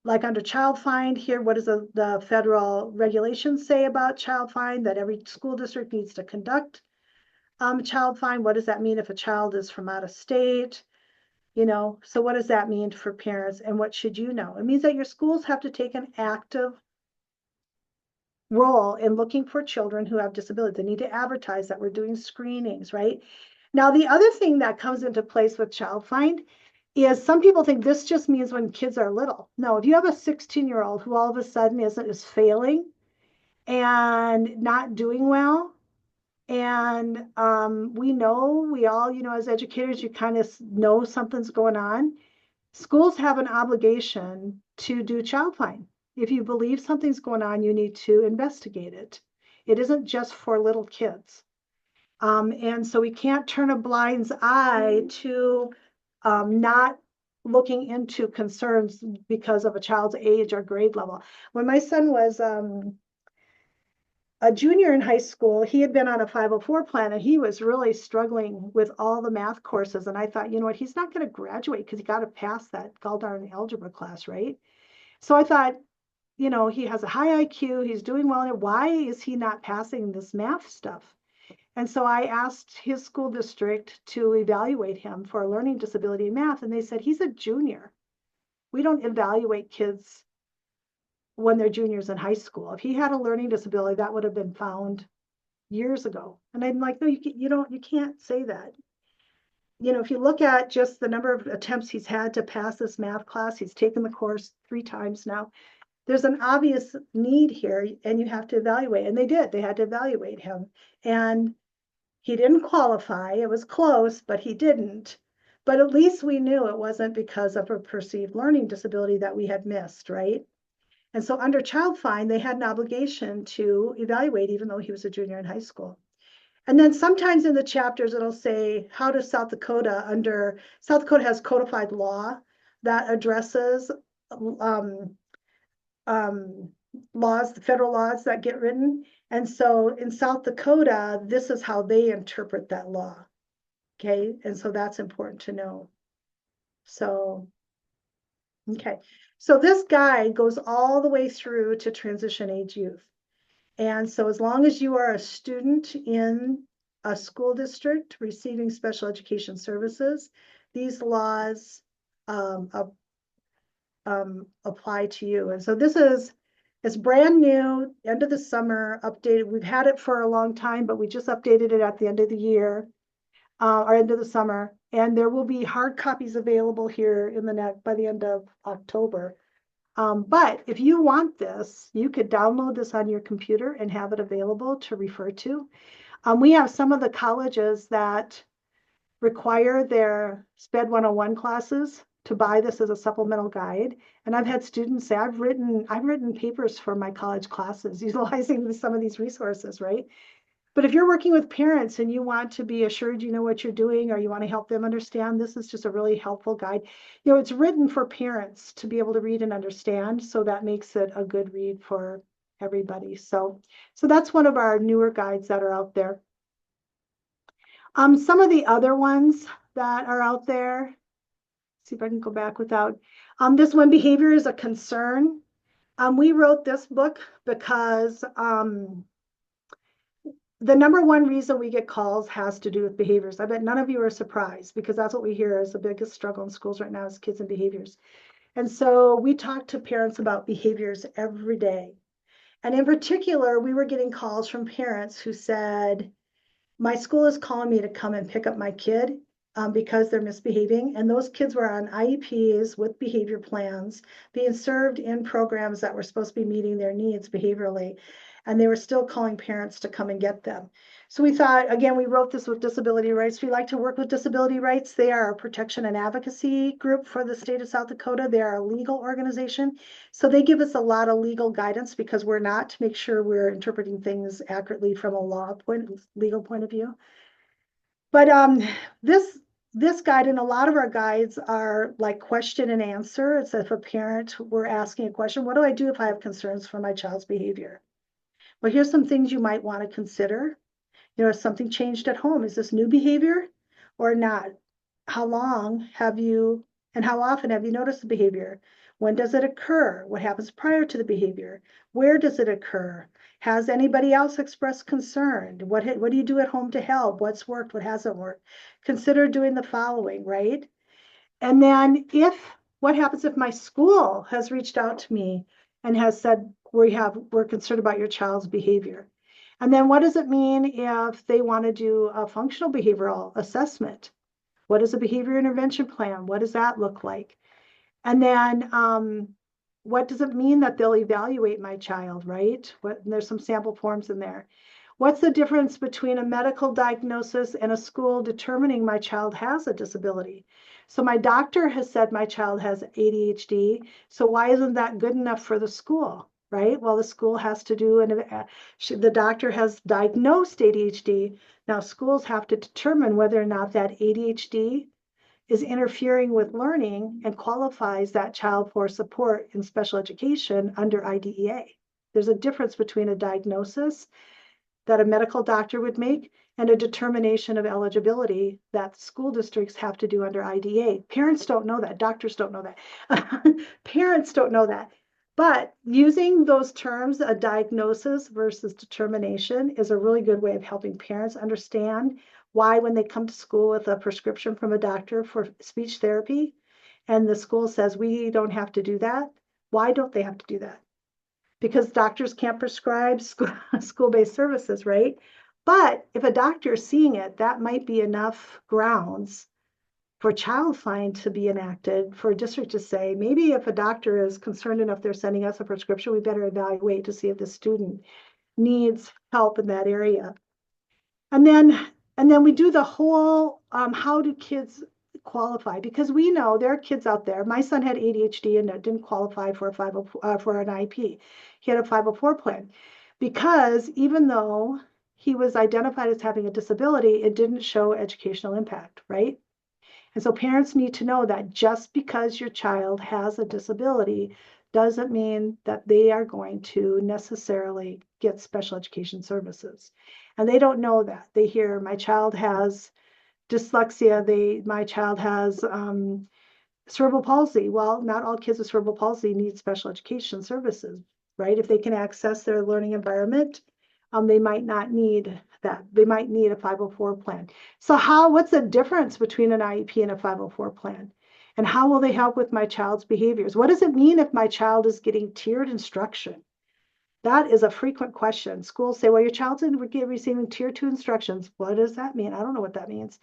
like under child find here, what does the federal regulations say about child find? That every school district needs to conduct child find. What does that mean if a child is from out of state? So what does that mean for parents, and what should you know? It means that your schools have to take an active role in looking for children who have disabilities. They need to advertise that we're doing screenings, right? Now, the other thing that comes into place with child find is some people think this just means when kids are little. No, if you have a 16-year-old who all of a sudden is failing and not doing well, and we all, as educators, you kind of know something's going on. Schools have an obligation to do child find. If you believe something's going on, you need to investigate it. It isn't just for little kids. And so we can't turn a blind eye to not looking into concerns because of a child's age or grade level. When my son was a junior in high school, he had been on a 504 plan, and he was really struggling with all the math courses. And I thought, you know what, he's not going to graduate because he got to pass that gall darn algebra class, right? So I thought, he has a high IQ, he's doing well in it. Why is he not passing this math stuff? And so I asked his school district to evaluate him for a learning disability in math, and they said, he's a junior. We don't evaluate kids when they're juniors in high school. If he had a learning disability, that would have been found years ago. And I'm like, no, you can't say that. If you look at just the number of attempts he's had to pass this math class, he's taken the course 3 times now. there's an obvious need here and you have to evaluate. And they did, they had to evaluate him. And he didn't qualify. It was close, but he didn't. But at least we knew it wasn't because of a perceived learning disability that we had missed, right? And so under Child Find, they had an obligation to evaluate, even though he was a junior in high school. And then sometimes in the chapters, it'll say, how does South Dakota South Dakota has codified law that addresses laws, the federal laws that get written. And so in South Dakota, this is how they interpret that law. Okay, and so that's important to know. So, okay, so this guide goes all the way through to transition age youth. And so as long as you are a student in a school district receiving special education services, these laws apply to you. And so it's brand new, end of the summer, updated. We've had it for a long time, but we just updated it at the end of the year, or end of the summer. And there will be hard copies available here by the end of October. But if you want this, you could download this on your computer and have it available to refer to. We have some of the colleges that require their SPED 101 classes to buy this as a supplemental guide. And I've had students say, I've written papers for my college classes utilizing some of these resources, right? But if you're working with parents and you want to be assured you know what you're doing, or you want to help them understand, this is just a really helpful guide. You know, it's written for parents to be able to read and understand, so that makes it a good read for everybody. So that's one of our newer guides that are out there. Some of the other ones that are out there, see if I can go back without, this one, behavior is a concern. We wrote this book because the number one reason we get calls has to do with behaviors. I bet none of you are surprised, because that's what we hear is the biggest struggle in schools right now is kids and behaviors. And so we talk to parents about behaviors every day. And in particular, we were getting calls from parents who said, my school is calling me to come and pick up my kid because they're misbehaving. And those kids were on IEPs with behavior plans, being served in programs that were supposed to be meeting their needs behaviorally. And they were still calling parents to come and get them. So we thought, again, we wrote this with disability rights. We like to work with disability rights. They are a protection and advocacy group for the state of South Dakota. They are a legal organization. So they give us a lot of legal guidance, because we're not, to make sure we're interpreting things accurately from a legal point of view. But this guide and a lot of our guides are like question and answer. It's if a parent were asking a question, what do I do if I have concerns for my child's behavior? Well, here's some things you might want to consider. You know, has something changed at home? Is this new behavior or not? How long have you, and how often have you noticed the behavior? When does it occur? What happens prior to the behavior? Where does it occur? Has anybody else expressed concern? What do you do at home to help? What's worked? What hasn't worked? Consider doing the following, right? And then what happens if my school has reached out to me and has said, we're concerned about your child's behavior? And then what does it mean if they want to do a functional behavioral assessment? What is a behavior intervention plan? What does that look like? And then what does it mean that they'll evaluate my child, right? There's some sample forms in there. What's the difference between a medical diagnosis and a school determining my child has a disability? So my doctor has said my child has ADHD, so why isn't that good enough for the school, right? Well, the school has to do, the doctor has diagnosed ADHD. Now schools have to determine whether or not that ADHD is interfering with learning and qualifies that child for support in special education under IDEA. There's a difference between a diagnosis that a medical doctor would make and a determination of eligibility that school districts have to do under IDEA. Parents don't know that. Doctors don't know that. Parents don't know that. But using those terms, a diagnosis versus determination, is a really good way of helping parents understand why, when they come to school with a prescription from a doctor for speech therapy, and the school says, we don't have to do that, why don't they have to do that? Because doctors can't prescribe school-based services, right? But if a doctor is seeing it, that might be enough grounds for child find to be enacted, for a district to say, maybe if a doctor is concerned enough they're sending us a prescription, we better evaluate to see if the student needs help in that area. And then we do the whole, how do kids qualify? Because we know there are kids out there. My son had ADHD and didn't qualify for a 504, for an IEP. He had a 504 plan because even though he was identified as having a disability, it didn't show educational impact, right? And so parents need to know that just because your child has a disability doesn't mean that they are going to necessarily get special education services. And they don't know that. They hear my child has dyslexia, my child has cerebral palsy. Well, not all kids with cerebral palsy need special education services, right? If they can access their learning environment, they might not need that. They might need a 504 plan. So what's the difference between an IEP and a 504 plan? And how will they help with my child's behaviors? What does it mean if my child is getting tiered instruction? That is a frequent question. Schools say, well, your child's receiving tier 2 instructions. What does that mean? I don't know what that means.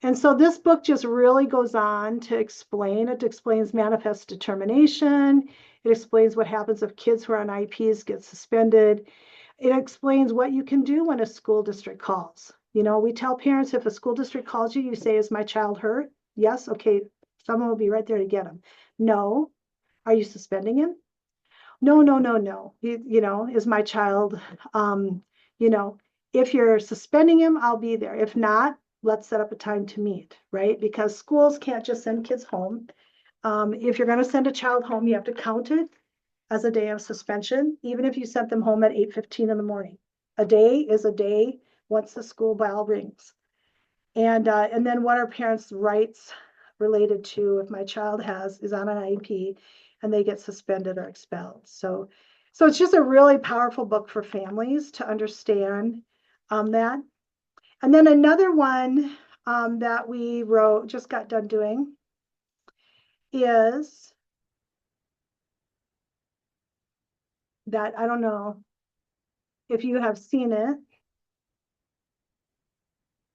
And so this book just really goes on to explain. It explains manifest determination. It explains what happens if kids who are on IEPs get suspended. It explains what you can do when a school district calls. You know, we tell parents, if a school district calls you, you say, is my child hurt? Yes, okay, someone will be right there to get him. No. Are you suspending him? No, no, no, no. You know, is my child, you know, if you're suspending him, I'll be there. If not, let's set up a time to meet, right? Because schools can't just send kids home. If you're going to send a child home, you have to count it as a day of suspension, even if you sent them home at 8:15 in the morning. A day is a day once the school bell rings. And then what are parents' rights related to if my child is on an IEP and they get suspended or expelled? So it's just a really powerful book for families to understand that. And then another one that we just got done doing is that, I don't know if you have seen it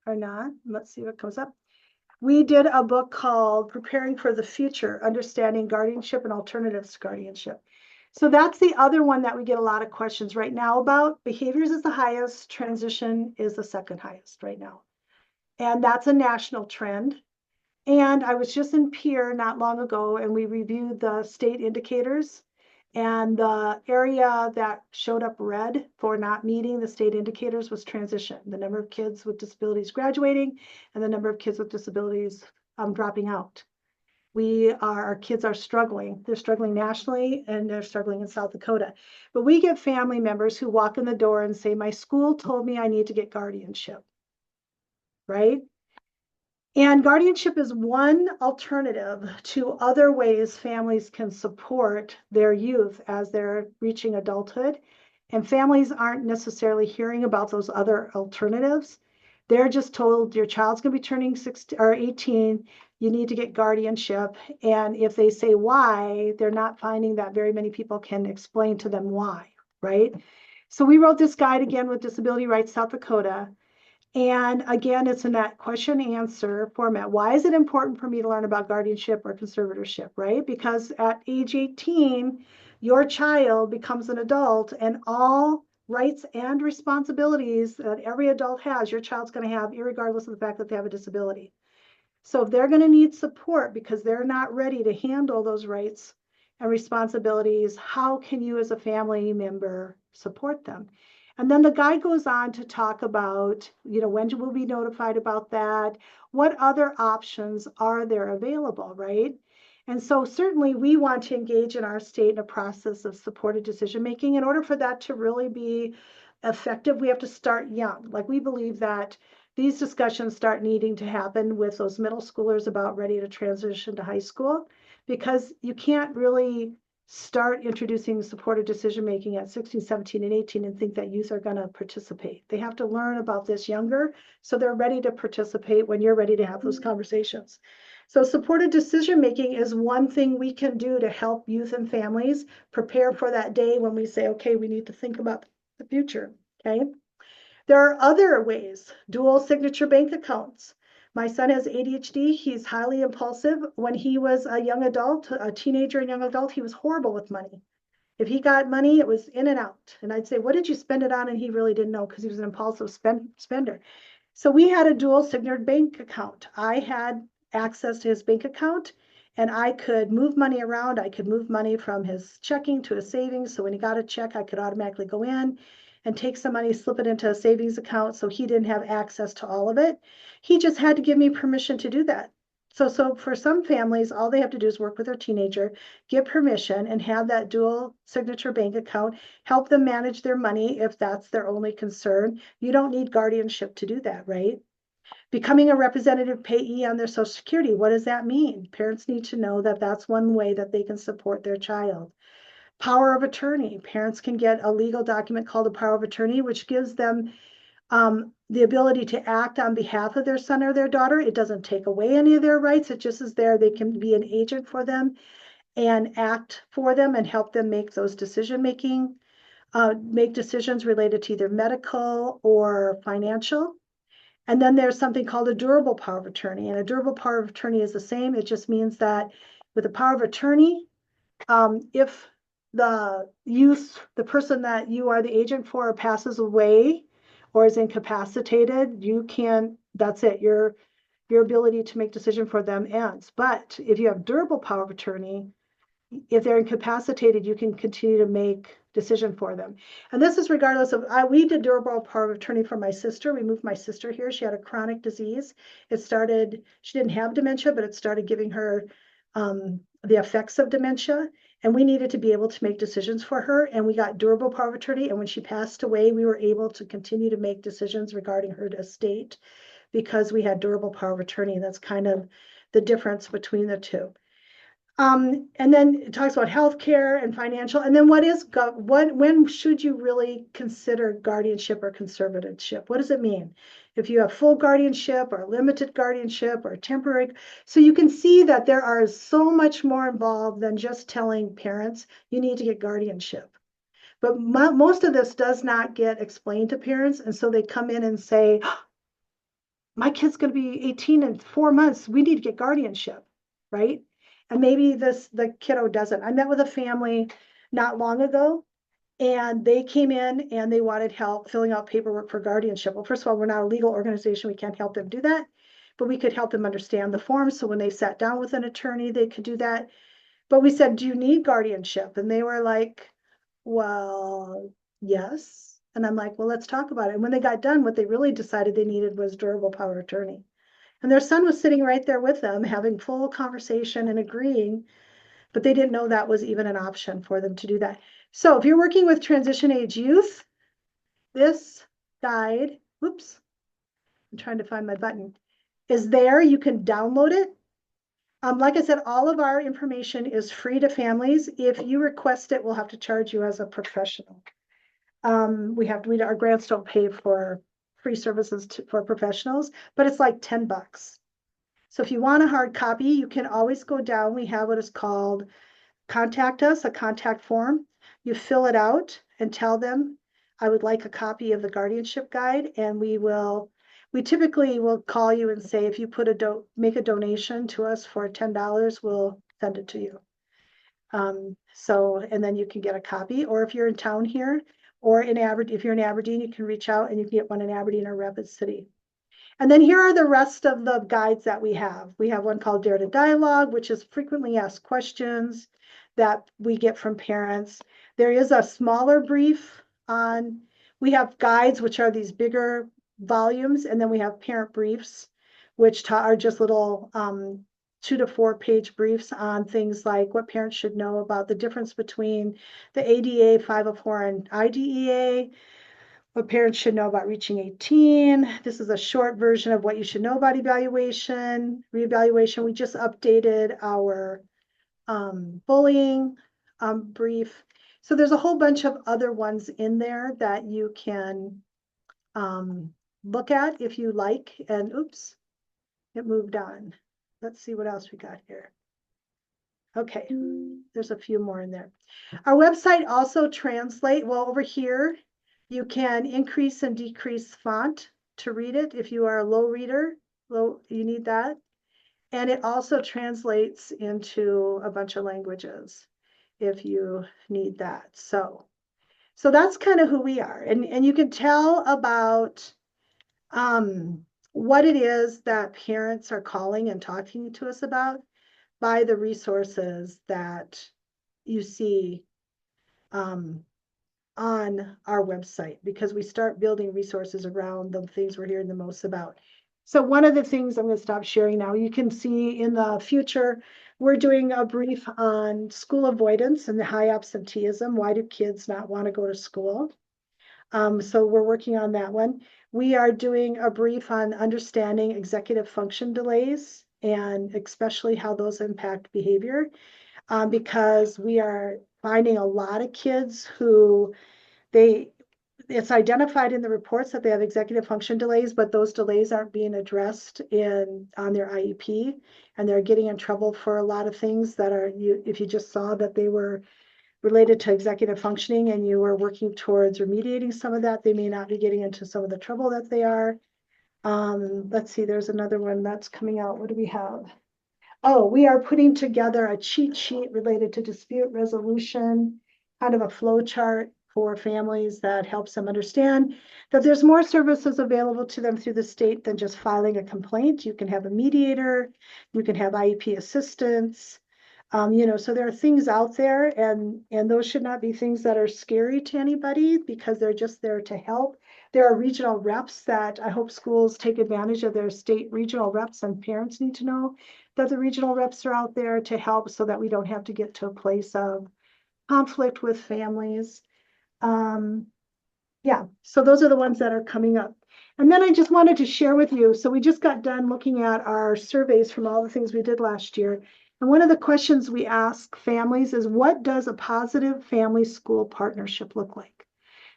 or not. Let's see what comes up. We did a book called Preparing for the Future, Understanding Guardianship and Alternatives to Guardianship. So that's the other one that we get a lot of questions right now about. Behaviors is the highest, transition is the second highest right now. And that's a national trend. And I was just in Pierre not long ago, and we reviewed the state indicators. And the area that showed up red for not meeting the state indicators was transition. The number of kids with disabilities graduating and the number of kids with disabilities dropping out. Our kids are struggling. They're struggling nationally and they're struggling in South Dakota. But we get family members who walk in the door and say, my school told me I need to get guardianship, right? And guardianship is one alternative to other ways families can support their youth as they're reaching adulthood. And families aren't necessarily hearing about those other alternatives. They're just told your child's going to be turning 16 or 18, you need to get guardianship. And if they say why, they're not finding that very many people can explain to them why, right? So we wrote this guide again with Disability Rights South Dakota. And again, it's in that question answer format. Why is it important for me to learn about guardianship or conservatorship, right? Because at age 18, your child becomes an adult and all rights and responsibilities that every adult has, your child's going to have, irregardless of the fact that they have a disability. So if they're going to need support because they're not ready to handle those rights and responsibilities, how can you as a family member support them? And then the guide goes on to talk about, you know, when will be notified about that? What other options are there available, right? And so certainly we want to engage in our state in a process of supported decision-making. In order for that to really be effective, we have to start young. Like we believe that these discussions start needing to happen with those middle schoolers about ready to transition to high school, because you can't really start introducing supported decision-making at 16, 17, and 18 and think that youth are going to participate. They have to learn about this younger, so they're ready to participate when you're ready to have those conversations. So supported decision-making is one thing we can do to help youth and families prepare for that day when we say, okay, we need to think about the future, okay? There are other ways, dual signature bank accounts. My son has ADHD. He's highly impulsive. When he was a young adult, a teenager and young adult, he was horrible with money. If he got money, it was in and out. And I'd say, what did you spend it on? And he really didn't know because he was an impulsive spender. So we had a dual signature bank account. I had access to his bank account and I could move money around. I could move money from his checking to a savings. So when he got a check, I could automatically go in and take some money, slip it into a savings account. So he didn't have access to all of it. He just had to give me permission to do that. So for some families, all they have to do is work with their teenager, get permission and have that dual signature bank account, help them manage their money if that's their only concern. You don't need guardianship to do that, right? Becoming a representative payee on their Social Security, what does that mean? Parents need to know that that's one way that they can support their child. Power of attorney. Parents can get a legal document called a power of attorney, which gives them the ability to act on behalf of their son or their daughter. It doesn't take away any of their rights. It just is there. They can be an agent for them and act for them and help them make those make decisions related to either medical or financial. And then there's something called a durable power of attorney. And a durable power of attorney is the same. It just means that with a power of attorney, if the person that you are the agent for passes away or is incapacitated, that's it. Your ability to make decision for them ends. But if you have durable power of attorney, if they're incapacitated, you can continue to make decision for them. And this is regardless of, we did durable power of attorney for my sister. We moved my sister here. She had a chronic disease. She didn't have dementia, but it started giving her the effects of dementia. And we needed to be able to make decisions for her. And we got durable power of attorney. And when she passed away, we were able to continue to make decisions regarding her estate because we had durable power of attorney. That's kind of the difference between the two. And then it talks about healthcare and financial. And then when should you really consider guardianship or conservatorship? What does it mean? If you have full guardianship or limited guardianship or temporary. So you can see that there are so much more involved than just telling parents you need to get guardianship. But most of this does not get explained to parents. And so they come in and say, my kid's going to be 18 in 4 months. We need to get guardianship, right? And maybe the kiddo doesn't. I met with a family not long ago, and they came in and they wanted help filling out paperwork for guardianship. Well, first of all, we're not a legal organization. We can't help them do that, but we could help them understand the forms. So when they sat down with an attorney, they could do that. But we said, do you need guardianship? And they were like, well, yes. And I'm like, well, let's talk about it. And when they got done, what they really decided they needed was durable power of attorney. And their son was sitting right there with them, having full conversation and agreeing, but they didn't know that was even an option for them to do that. So if you're working with transition age youth, this guide, whoops, I'm trying to find my button, is there. You can download it. Like I said, all of our information is free to families. If you request it, we'll have to charge you as a professional. Our grants don't pay for free services for professionals, but it's like $10. So if you want a hard copy, you can always go down. We have what is called contact us, a contact form. You fill it out and tell them, I would like a copy of the guardianship guide, and we typically will call you and say, if you make a donation to us for $10, we'll send it to you. And then you can get a copy, or if you're in town here, or if you're in Aberdeen, you can reach out and you can get one in Aberdeen or Rapid City. And then here are the rest of the guides that we have. We have one called Dare to Dialogue, which is frequently asked questions that we get from parents. There is a smaller brief we have guides, which are these bigger volumes, and then we have parent briefs, which are just little 2 to 4 page briefs on things like what parents should know about the difference between the ADA 504 and IDEA, what parents should know about reaching 18. This is a short version of what you should know about reevaluation. We just updated our bullying brief. So there's a whole bunch of other ones in there that you can look at if you like. And oops, it moved on. Let's see what else we got here. Okay, there's a few more in there. Our website also over here, you can increase and decrease font to read it if you are a low So you need that. And it also translates into a bunch of languages if you need that. So that's kind of who we are. And you can tell about what it is that parents are calling and talking to us about by the resources that you see um, on our website, because we start building resources around the things we're hearing the most about. So one of the things I'm going to stop sharing now, you can see in the future, we're doing a brief on school avoidance and the high absenteeism. Why do kids not want to go to school? So we're working on that one. We are doing a brief on understanding executive function delays and especially how those impact behavior, because we are finding a lot of kids who it's identified in the reports that they have executive function delays, but those delays aren't being addressed on their IEP, and they're getting in trouble for a lot of things that if you just saw that they were related to executive functioning and you were working towards remediating some of that, they may not be getting into some of the trouble that they are. Let's see, there's another one that's coming out. What do we have? Oh, we are putting together a cheat sheet related to dispute resolution, kind of a flow chart for families that helps them understand that there's more services available to them through the state than just filing a complaint. You can have a mediator, you can have IEP assistance. So there are things out there, and those should not be things that are scary to anybody because they're just there to help. There are regional reps that I hope schools take advantage of their state regional reps, and parents need to know that the regional reps are out there to help so that we don't have to get to a place of conflict with families. Yeah, so those are the ones that are coming up. And then I just wanted to share with you, so we just got done looking at our surveys from all the things we did last year. And one of the questions we ask families is, what does a positive family-school partnership look like?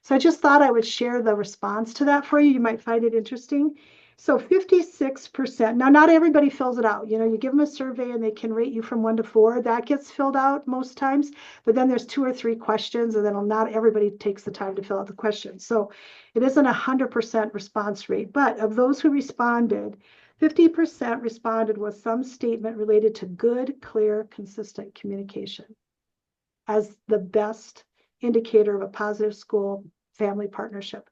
So I just thought I would share the response to that for you. You might find it interesting. So 56%, now not everybody fills it out. You give them a survey and they can rate you from 1 to 4. That gets filled out most times, but then there's 2 or 3 questions, and then not everybody takes the time to fill out the questions. So it isn't 100% response rate, but of those who responded, 50% responded with some statement related to good, clear, consistent communication as the best indicator of a positive school family partnership.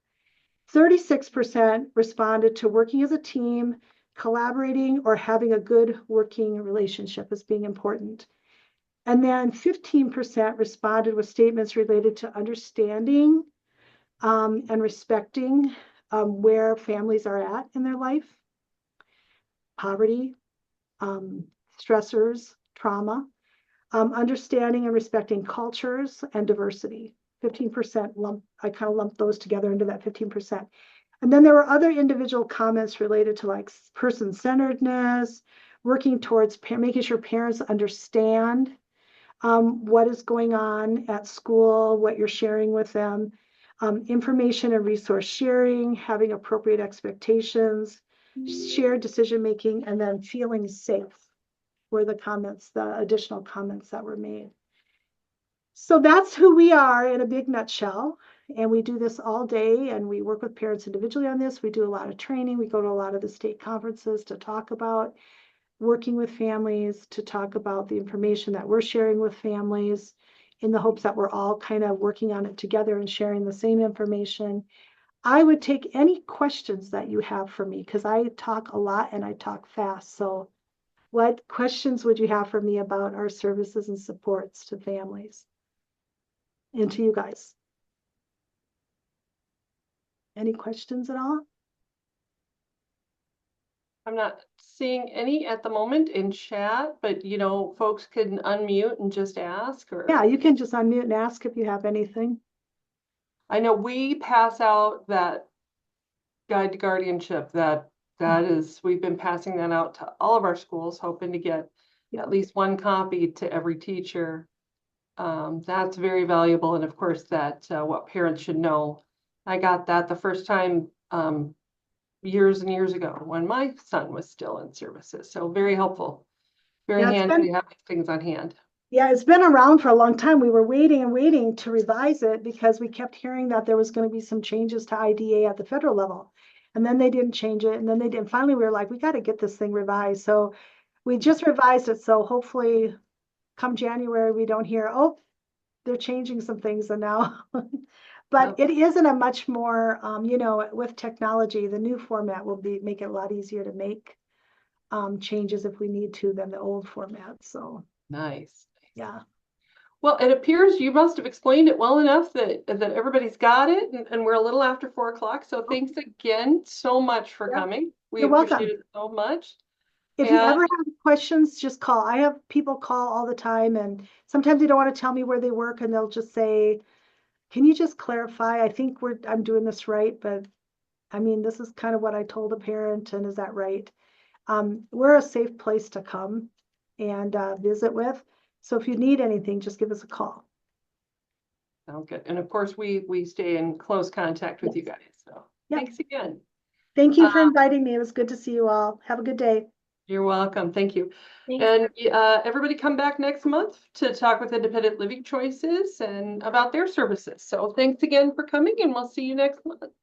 36% responded to working as a team, collaborating, or having a good working relationship as being important. And then 15% responded with statements related to understanding and respecting where families are at in their life, poverty, stressors, trauma, understanding and respecting cultures and diversity. 15% I kind of lumped those together into that 15%. And then there were other individual comments related to like person-centeredness, working towards making sure parents understand what is going on at school, what you're sharing with them, information and resource sharing, having appropriate expectations, shared decision-making, and then feeling safe were the additional comments that were made. So that's who we are in a big nutshell. And we do this all day, and we work with parents individually on this. We do a lot of training. We go to a lot of the state conferences to talk about working with families, to talk about the information that we're sharing with families, in the hopes that we're all kind of working on it together and sharing the same information. I would take any questions that you have for me, because I talk a lot and I talk fast. So what questions would you have for me about our services and supports to families and to you guys? Any questions at all? I'm not seeing any at the moment in chat, but folks can unmute and just ask, or Yeah, you can just unmute and ask if you have anything. I know we pass out that guide to guardianship that is, we've been passing that out to all of our schools, hoping to get at least one copy to every teacher. That's very valuable. And of course, that what parents should know. I got that the first time years and years ago when my son was still in services. So very helpful, very handy to have things on hand. Yeah, it's been around for a long time. We were waiting and waiting to revise it because we kept hearing that there was going to be some changes to IDA at the federal level. And then they didn't change it, and then they didn't. Finally, we were like, we got to get this thing revised. So we just revised it. So hopefully come January, we don't hear, oh, they're changing some things and now. But Yep. it is in a much more, with technology, the new format will make it a lot easier to make changes if we need to than the old format. So, Nice. yeah. Well, it appears you must have explained it well enough that everybody's got it, and we're a little after 4 o'clock. So thanks again so much for Yeah, coming. We you're welcome. appreciate it so much. If you And ever have questions, just call. I have people call all the time, and sometimes they don't want to tell me where they work, and they'll just say, can you just clarify? I think I'm doing this right, but I mean, this is kind of what I told a parent, and is that right? We're a safe place to come and visit with. So if you need anything, just give us a call. sounds good. And of course, we stay in close contact with you Yes. guys. So Yep. thanks again. Thank you for inviting me. It was good to see you all. Have a good day. You're welcome. Thank you. Thanks. And everybody come back next month to talk with Independent Living Choices and about their services. So thanks again for coming, and we'll see you next month.